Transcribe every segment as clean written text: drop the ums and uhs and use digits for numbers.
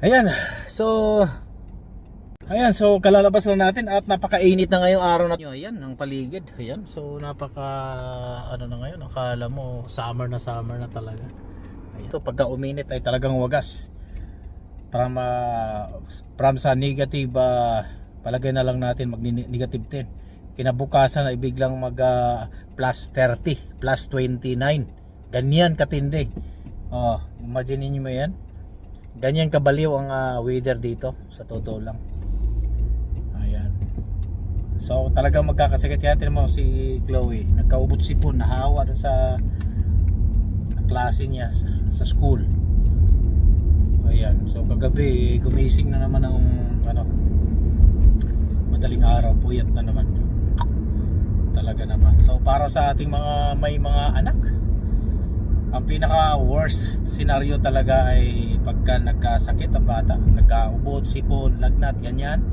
Ayan, so kalalabas lang natin at napakainit na ngayong araw na. Ayan, ang paligid. Ayan, so napaka ano na ngayon, akala mo summer na talaga. Ayan. So pagka uminit ay talagang wagas. From sa negative, palagay na lang natin mag-negative 10. Kinabukasan ay biglang mag plus 30, plus 29. Ganyan katindi. Oh, imagine niyo mo 'yan. Ganyan kabaliw ang weather dito sa totoo lang. Ayan. So talagang magkakasakit yan. Tingnan mo si Chloe, nagkaubot sipon, nahawa dun sa klase niya sa school. Ayan. So kagabi gumising na naman ng madaling araw, puyat na naman. Talaga naman. So para sa ating mga may mga anak, ang pinaka worst scenario talaga ay pagka nagkasakit ang bata, nagkaubod, sipon, lagnat, ganyan.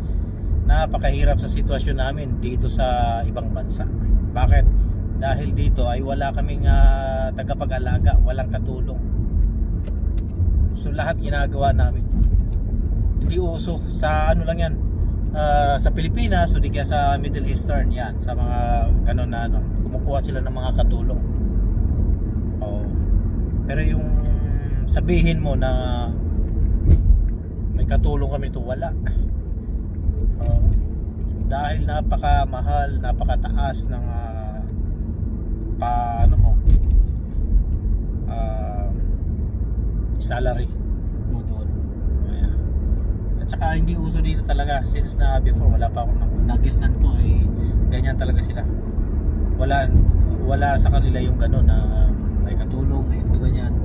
Napakahirap sa sitwasyon namin dito sa ibang bansa. Bakit? Dahil dito ay wala kaming tagapag-alaga, walang katulong. So lahat ginagawa namin. Hindi uso sa ano lang yan, sa Pilipinas o di kaya sa Middle Eastern yan, sa mga ganun na kumukuha sila ng mga katulong. Pero yung sabihin mo na may katulong kami ito, wala. Dahil napakamahal, napakataas ng salary mo doon. Ayan. At saka hindi uso dito talaga, since na before wala pa akong nagisnan ko ay ganyan talaga sila. Wala sa kanila yung gano'n na may katulong, may ganyan.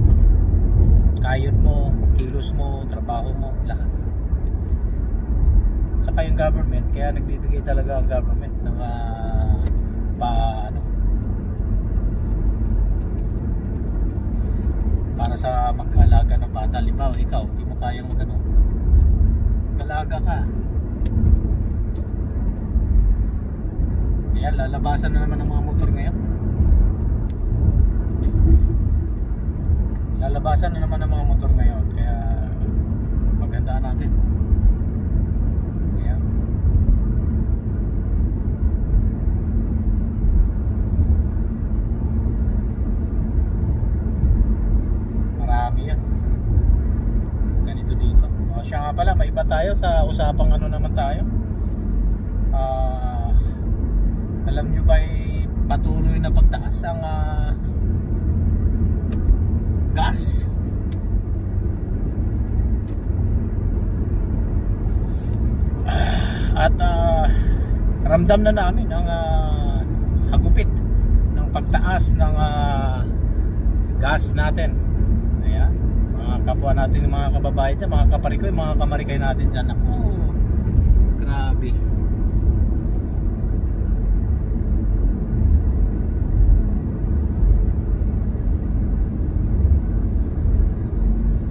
Kayod mo, kilos mo, trabaho mo, lahat. Saka yung government, kaya nagbibigay talaga ang government ng para sa mag-alaga ng bata. Halimbawa, ikaw, hindi mo kayang mag-alaga ka. Ayan, lalabasan na naman ng mga motor ngayon. Lalabasan na naman ng mga motor ngayon, kaya paghandaan natin. Ayan. Marami yan. Ganito dito. O siya nga pala, may iba tayo sa usapang naman tayo. Alam nyo ba patuloy na pagtaas ang gas. At ramdam na namin ang hagupit ng pagtaas ng gas natin. Ayan, mga kapwa natin, mga kababayan dyan, mga kaparikoy, mga kamarikay natin dyan. Grabe.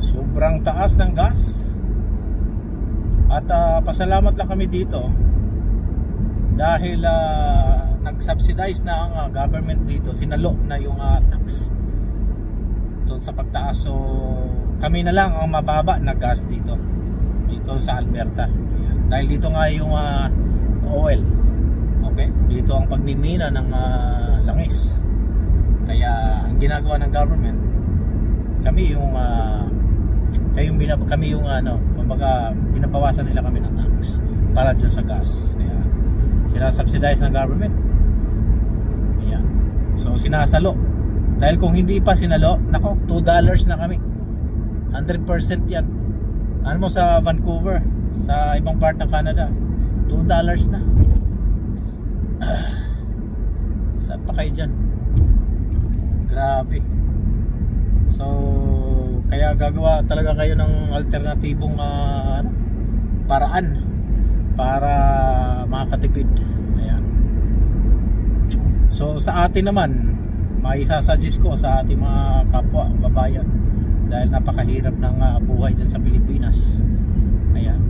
Sobrang taas ng gas. At pasalamat lang kami dito dahil nag-subsidize na ang government dito, sinalo na yung tax doon sa pagtaas. So kami na lang ang mababa na gas dito sa Alberta. Ayan. Dahil dito nga yung oil. Okay? Dito ang pagmimina ng langis. Kaya ang ginagawa ng government, kami yung kumbaga binabawasan nila kami ng tax para dyan sa gas. Ayan. Sila subsidize ng government. Ayan. So sinasalo. Dahil kung hindi pa sinalo, nako, $2 na kami. 100% yan. Ano mo sa Vancouver, sa ibang part ng Canada, $2 na. Saan pa kayo dyan? Grabe. So kaya gagawa talaga kayo ng alternatibong paraan para makatipid. Ayan. So sa atin naman, maisasuggest ko sa ating mga kapwa babayan, dahil napakahirap ng buhay dyan sa Pilipinas. Ayan.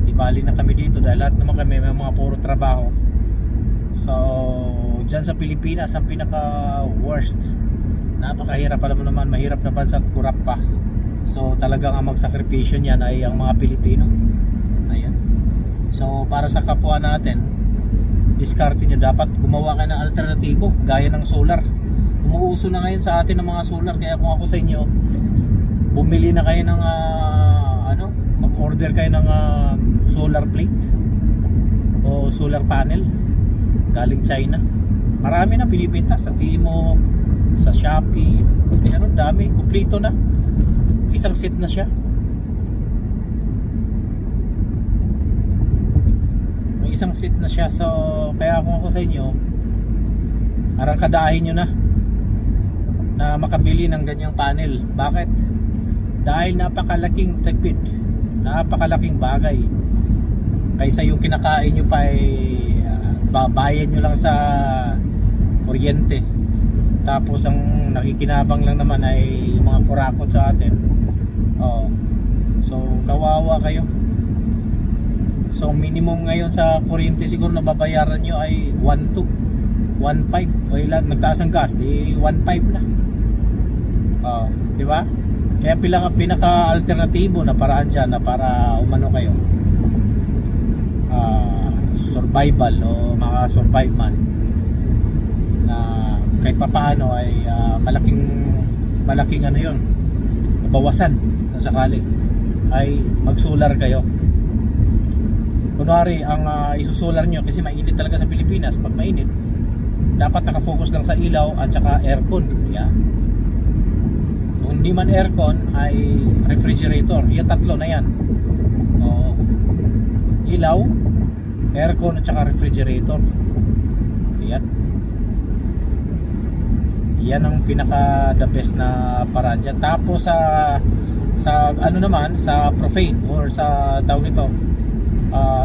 Di bali na kami dito dahil lahat naman kami may mga puro trabaho. So dyan sa Pilipinas ang pinaka worst, napakahirap, alam mo naman, mahirap na bansa at kurap pa. So talagang ang magsakripisyo niyan ay ang mga Pilipino. Ayan. So para sa kapwa natin, diskarte nyo, dapat gumawa kayo ng alternatibo gaya ng solar. Umuuso na ngayon sa atin ng mga solar, kaya kung ako sa inyo, bumili na kayo ng mag-order kayo ng solar plate o solar panel galing China. Marami na pinipinta sa Timo, sa Shopee. Meron dami, kumpleto na. Isang set na siya. May isang set na siya. So kaya kung ako sa inyo, arangkadahin nyo na makabili ng ganyang panel. Bakit? Dahil napakalaking tipid, napakalaking bagay. Kaysa yung kinakain nyo pa ay babayad nyo lang sa kuryente. Tapos ang nakikinabang lang naman ay mga kurakot sa atin. So kawawa kayo. So minimum ngayon sa kuryente siguro na babayaran nyo ay 1.2, 1.5. O ilan, nagtaas ang gas, di 1.5 na. Di ba? Kaya pinaka-alternatibo na paraan dyan na para umano kayo, survival o maka-survive man, na kahit papaano ay malaking ano yun, bawasan kung sakali, ay mag-solar kayo. Kunwari ang isusolar nyo, kasi mainit talaga sa Pilipinas. Pag mainit, dapat nakafocus lang sa ilaw at saka aircon. Yan. Kung hindi man aircon ay refrigerator. Yung tatlo na yan. Ilaw, aircon at saka refrigerator. Yan. Yan ang pinaka the best na paraan dyan. Tapos sa ano naman, sa propane or sa tawag nito,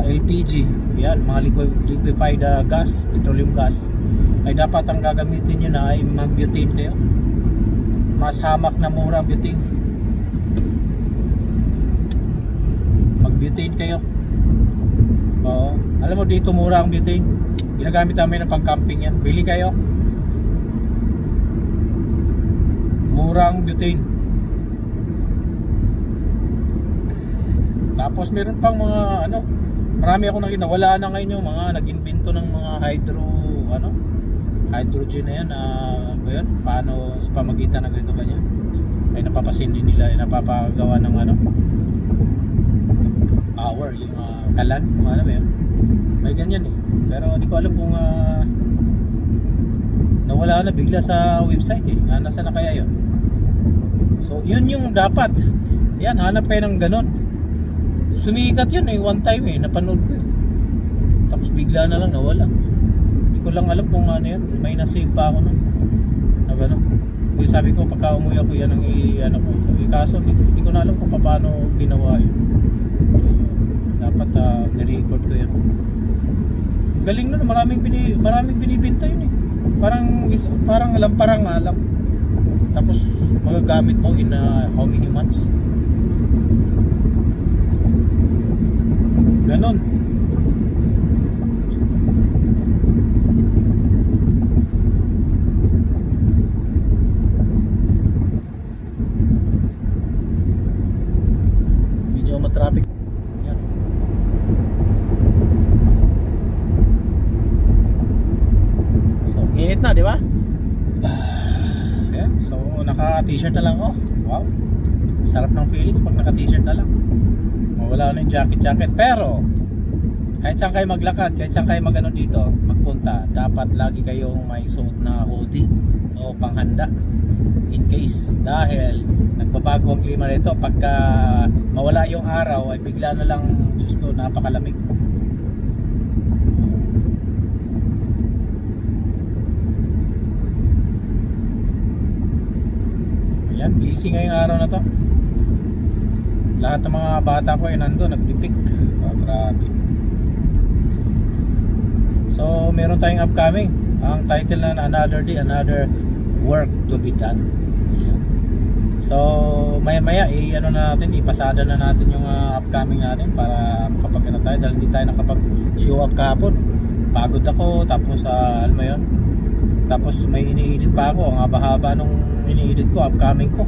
LPG, yan, mga liquefied gas, petroleum gas, ay dapat ang gagamitin nyo na ay mag-butane kayo. Mas hamak na mura ang butane. Mag-butane kayo. Alam mo dito mura ang butane. Ginagamit namin ng pang-camping yan. Bili kayo. Mura ang butane. Tapos meron pang mga marami ako nakita, wala na ngayon yung mga nag-invento ng mga hydrogen na yan, yun, paano sa pamagitan ng ganito ganyan ay napapasindi nila, napapagawa ng power, yung kalan, ano ba yun, may ganyan pero hindi ko alam kung nawala na bigla sa website nasa na kaya yun. So yun yung dapat, yan, hanap kayo ng ganon. Sumikat yun one time napanood ko tapos bigla na lang nawala. Hindi ko lang alam kung ano yun, may nasave pa ako nun na gano'n. Kaya sabi ko pagka umuwi ako yan ang ko. So, kaso hindi ko na alam kung paano ginawa yun. So, dapat nirecord ko yan. Galing nun, maraming binibenta yun parang lamparang nga lang. Tapos magagamit mo in how many months. Ganon. Medyo matraffic. Yan. So, init na, di ba? Ayan. So, naka-t-shirt na lang ako. Wow. Sarap ng feelings pag naka-t-shirt na lang. Wala na yung jacket. Pero kahit saan kayo maglakad, kahit saan kayo magano dito, magpunta, dapat lagi kayong may suot na hoodie o panghanda in case, dahil nagbabago ang klima nito. Pagka mawala yung araw ay bigla na lang, Diyos ko, napakalamig. Ayan, busy ngayong araw na to. Lahat ng mga bata ko ay nandun, nagpipik. Grabe. So meron tayong upcoming. Ang title na Another Day, Another Work to be Done. Ayan. So maya ipasada na natin yung upcoming natin para makapag tayo, dahil hindi tayo nakapag show up kahapon. Pagod ako, tapos alam mo yun, tapos may ini-edit pa ako. Ang haba-haba nung ini-edit ko, upcoming ko.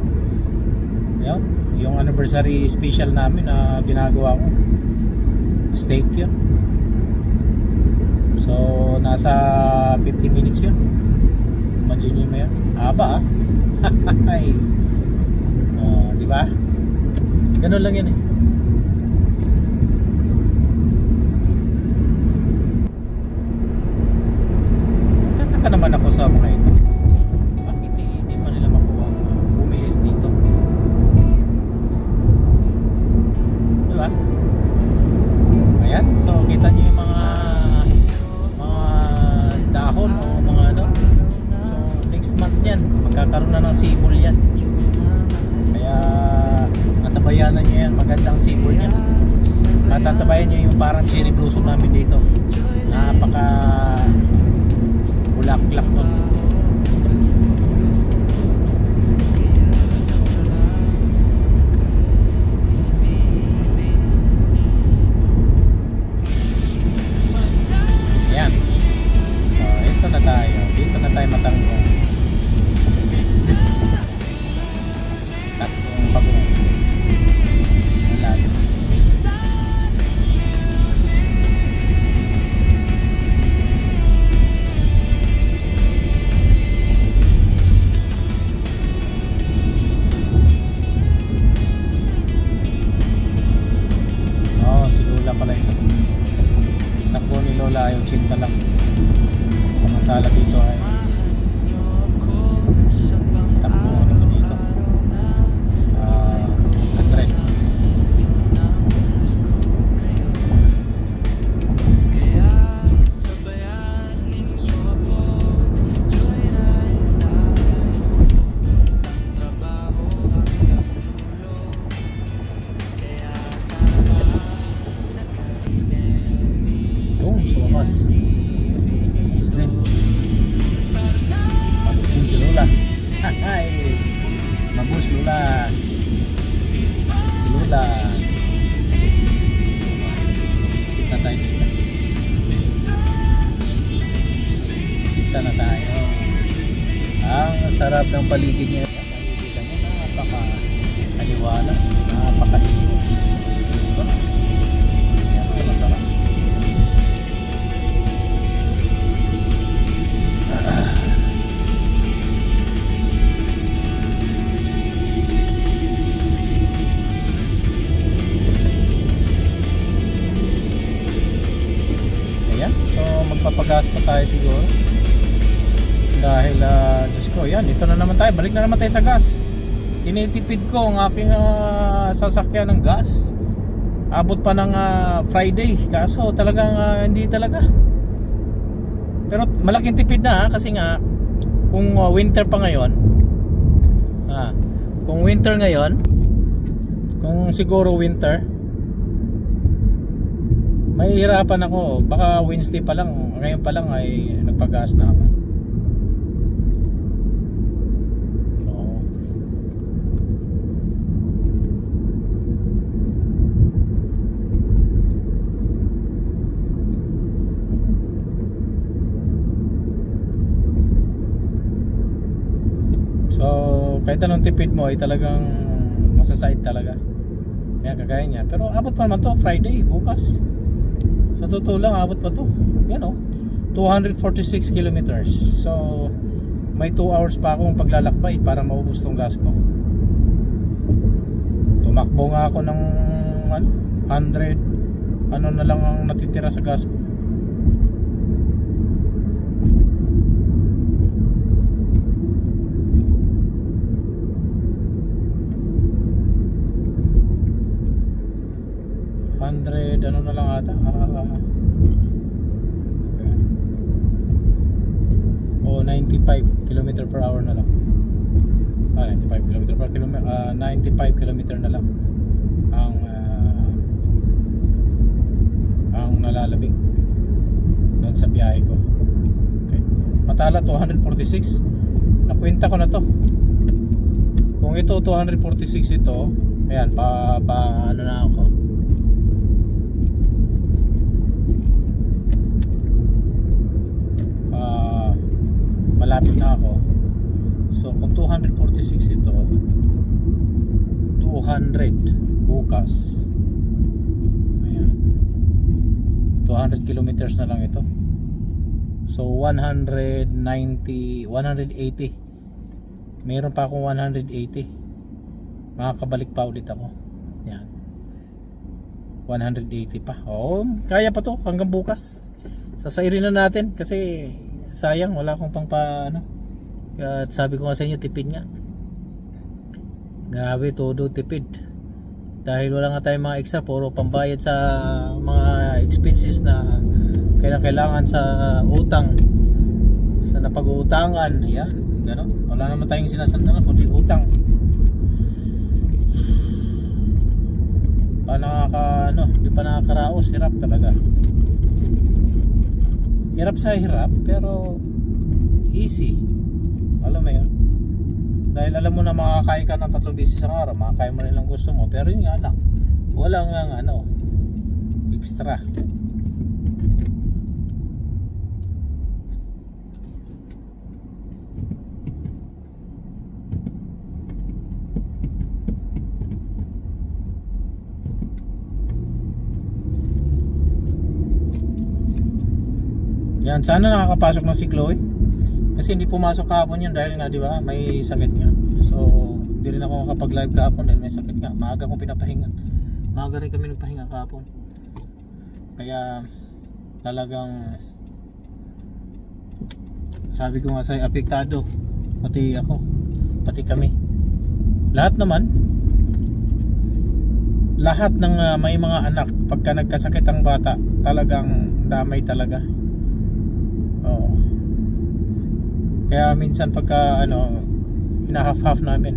Ayan. yung anniversary special namin na ginagawa ko. Steak yun. So nasa 50 minutes yun. Imagine nyo mo yun. Haba Ay. Di ba? Ganun lang yan eh. Nagtataka naman ako sa mga ito. Bakit hindi pa nila makuha ang bumilis dito? Di ba? Ayan. So kita nyo yung mga dahon o mga ano. So next month yan magkakaroon na ng sibol yan. Kaya natabayanan nyo yan. Magandang sibol yan. Matatabayan nyo yung parang cherry blossom namin dito. Napaka bulaklak nun. Ayan. So ito na tayo. Dito na tayo matanggong. Tatlong pagong. Wala. Si Lola pala ito. Takbo ni Lola ay 80 lang. Samantala dito ay takbo nito dito 100. Sa wakas Malis din si Lola. Ay, mabus Lola. Si Lola sita tayo dito. Sita na tayo. Ang sarap ng paligid niya. Nakikita mo, napaka-aliwalas, napaka-init. Ito na yan ay masarap. Ayan, so magpapagas pa tayo siguro. Dahil Diyos ko, yan, ito na naman tayo. Balik na naman tayo sa gas. Tinitipid ko ang aking sasakyan ng gas. Abot pa ng Friday. Kaso talagang hindi talaga. Pero malaking tipid na kasi nga kung winter pa ngayon, kung winter ngayon, kung siguro winter, mahihirapan ako. Baka Wednesday pa lang, ngayon pa lang ay nagpagas na ako. So kahit anong tipid mo ay talagang masaside talaga. Yan, kagaya niya. Pero abot pa naman to Friday, bukas. Sa totoo lang, abot pa to. Yan o, 246 kilometers. So may 2 hours pa akong paglalakbay para maubos tong gas ko. Tumakbo nga ako ng 100. Ano na lang ang natitira sa gas ko. Ano na lang ata 95 km per hour na lang. 95 km per kilometer, 95 km na lang ang nalalabing doon sa biyahe ko. Okay. Matala 246. Nakwenta ko na to. Kung ito 246 ito, ayan pa ano na ako. Malapit na ako. So kung 246 ito, 200 200 kilometers na lang ito. So 190, 180. Meron pa akong 180. Makakabalik pa ulit ako. Yan. 180 pa. Oo, kaya pa to hanggang bukas. Sasairin na natin kasi sayang wala akong pang ano. At sabi ko nga sa inyo, tipid nga. Grabe, todo tipid. Dahil wala nga tayong mga extra, puro pambayad sa mga expenses na kailangan sa utang, sa napag-uutangan. Ayan, gano'n. Wala naman tayong sinasandalan kundi utang. Di pa nakakaraos. Hirap talaga. Hirap sa hirap, pero easy. Alam mo yun? Dahil alam mo na makakain ka ng 3 beses sa araw, makakain mo rin lang gusto mo, pero yun nga lang, wala nga extra. Yan, sana nakakapasok na si Chloe. Kasi hindi pumasok kahapon yun dahil nga, di ba, may sakit nga. So, hindi rin ako makapag-live kahapon dahil may sakit nga. Maaga kong pinapahinga. Maaga rin kami nagpahinga kahapon. Kaya, talagang sabi ko nga sa'yo, apektado. Pati ako. Pati kami. Lahat naman. Lahat ng may mga anak, pagka nagkasakit ang bata, talagang damay talaga. Oo. Kaya minsan pagka hina-half-half namin.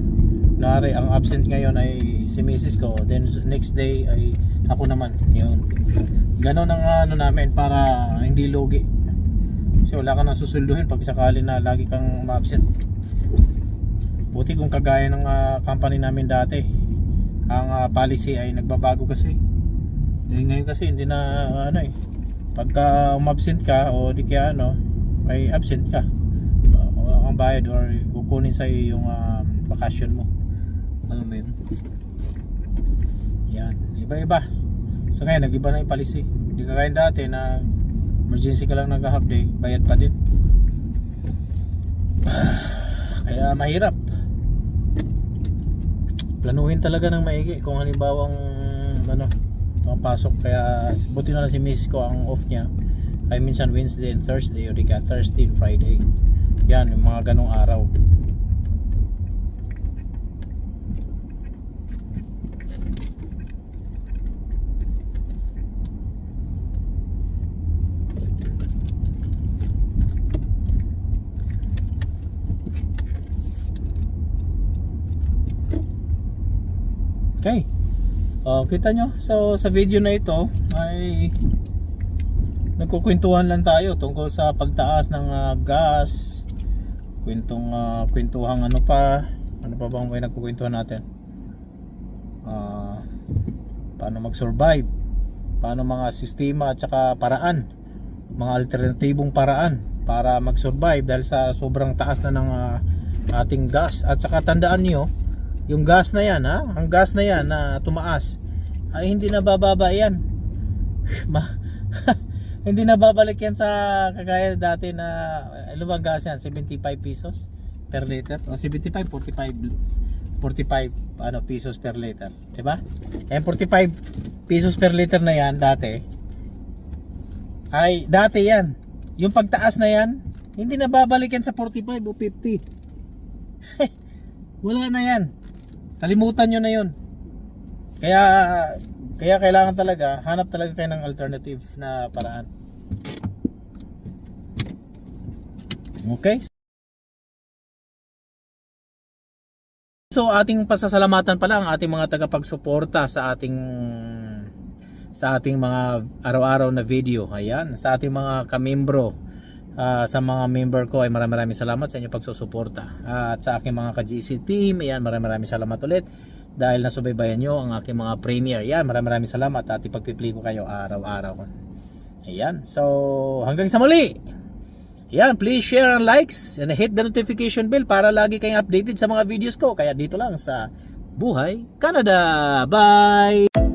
Kunwari ang absent ngayon ay si Mrs. ko, then next day ay ako naman. Yun. Ganon ang namin para hindi lugi. Kasi wala ka nang susulduhin pag sakali na lagi kang ma-absent. Buti kung kagaya ng company namin dati, ang policy ay nagbabago kasi. Ngayon kasi hindi na pagka umabsent ka o di kaya ay absent ka, ang bayad or kukunin sa iyo yung bakasyon mo. Alam mo yun? Yan, iba-iba. So ngayon nag-iba na yung policy. Hindi ka kaya dati na emergency ka lang nag-half day, bayad pa din. Kaya mahirap. Planuhin talaga ng maigi kung halimbawang pasok. Kaya buti na lang si miss ko ang off niya ay minsan Wednesday and Thursday o di ka Thursday and Friday. Yan, yung mga ganong araw. Okay. Kita nyo, so sa video na ito ay nagkukwentuhan lang tayo tungkol sa pagtaas ng gas. Kwentuhang ano pa bang may nagkukwentuhan natin? Paano mag-survive? Paano mga sistema at saka paraan, mga alternatibong paraan para mag-survive dahil sa sobrang taas na ng ating gas. At saka tandaan nyo, yung gas na yan, ang gas na yan na tumaas ay hindi na bababa yan. Hindi na babalik yan sa kagaya dati na ano bang gas yan, 75 pesos per liter o 75, 45 pesos per liter, diba? Eh 45 pesos per liter na yan dati yan. Yung pagtaas na yan hindi na babalik yan sa 45 o 50. Wala na yan, kalimutan nyo na yun. Kaya kailangan talaga, hanap talaga kayo ng alternative na paraan. Okay? So ating pasasalamatan pala ang ating mga tagapagsuporta sa ating mga araw-araw na video. Ayan, sa ating mga kamembro, sa mga member ko ay maraming salamat sa inyong pagsusuporta. At sa aking mga ka-GC team, ayan, maraming salamat ulit dahil nasubaybayan nyo ang aking mga premier. Ayan, maraming salamat at ipagpipili ko kayo araw-araw. Ayan, so hanggang sa muli. Ayan, please share and likes and hit the notification bell para lagi kayong updated sa mga videos ko. Kaya dito lang sa Buhay Canada. Bye!